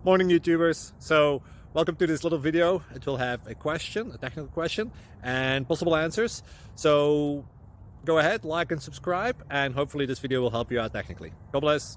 Morning YouTubers. So welcome to this little video. It will have a question, a technical question, and possible answers. So go ahead, like and subscribe, and hopefully this video will help you out technically. God bless.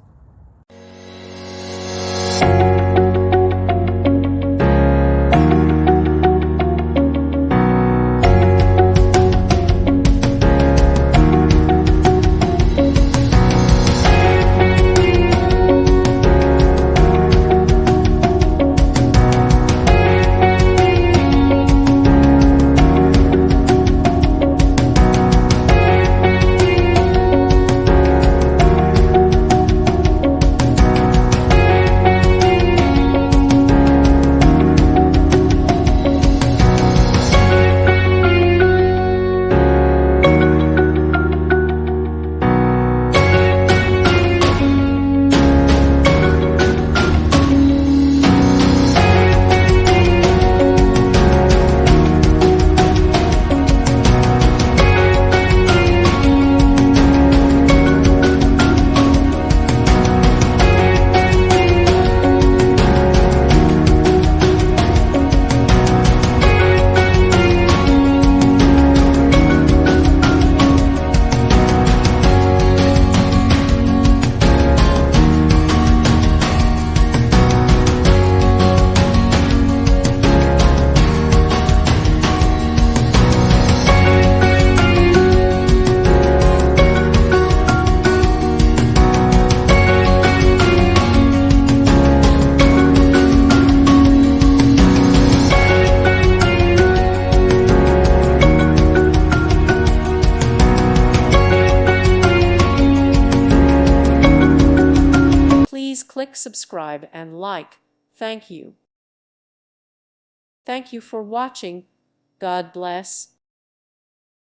Please click subscribe and like. Thank you. Thank you for watching. God bless.